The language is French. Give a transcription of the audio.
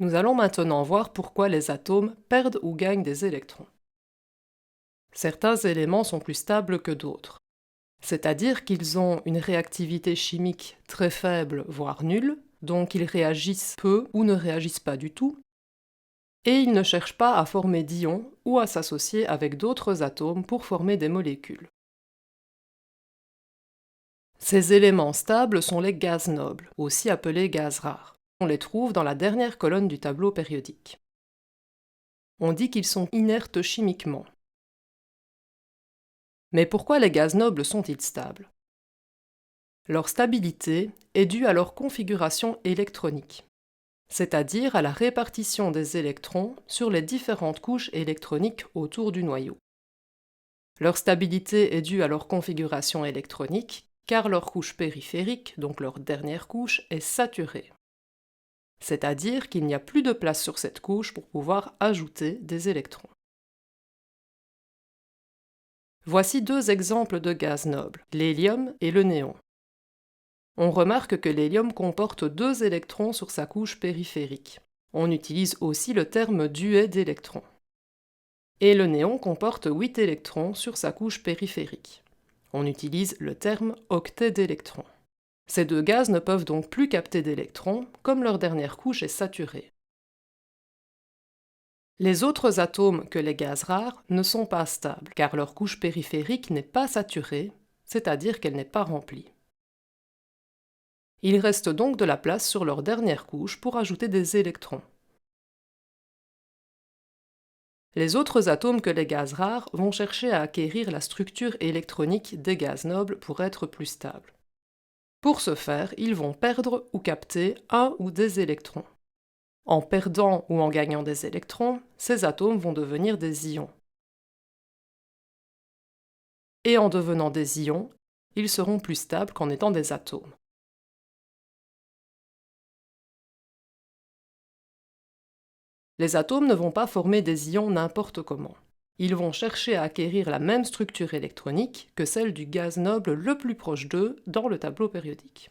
Nous allons maintenant voir pourquoi les atomes perdent ou gagnent des électrons. Certains éléments sont plus stables que d'autres, c'est-à-dire qu'ils ont une réactivité chimique très faible, voire nulle, donc ils réagissent peu ou ne réagissent pas du tout, et ils ne cherchent pas à former d'ions ou à s'associer avec d'autres atomes pour former des molécules. Ces éléments stables sont les gaz nobles, aussi appelés gaz rares. On les trouve dans la dernière colonne du tableau périodique. On dit qu'ils sont inertes chimiquement. Mais pourquoi les gaz nobles sont-ils stables? Leur stabilité est due à leur configuration électronique, c'est-à-dire à la répartition des électrons sur les différentes couches électroniques autour du noyau. Leur stabilité est due à leur configuration électronique, car leur couche périphérique, donc leur dernière couche, est saturée. C'est-à-dire qu'il n'y a plus de place sur cette couche pour pouvoir ajouter des électrons. Voici deux exemples de gaz nobles, l'hélium et le néon. On remarque que l'hélium comporte 2 électrons sur sa couche périphérique. On utilise aussi le terme duet d'électrons. Et le néon comporte 8 électrons sur sa couche périphérique. On utilise le terme octet d'électrons. Ces deux gaz ne peuvent donc plus capter d'électrons, comme leur dernière couche est saturée. Les autres atomes que les gaz rares ne sont pas stables, car leur couche périphérique n'est pas saturée, c'est-à-dire qu'elle n'est pas remplie. Il reste donc de la place sur leur dernière couche pour ajouter des électrons. Les autres atomes que les gaz rares vont chercher à acquérir la structure électronique des gaz nobles pour être plus stables. Pour ce faire, ils vont perdre ou capter un ou des électrons. En perdant ou en gagnant des électrons, ces atomes vont devenir des ions. Et en devenant des ions, ils seront plus stables qu'en étant des atomes. Les atomes ne vont pas former des ions n'importe comment. Ils vont chercher à acquérir la même structure électronique que celle du gaz noble le plus proche d'eux dans le tableau périodique.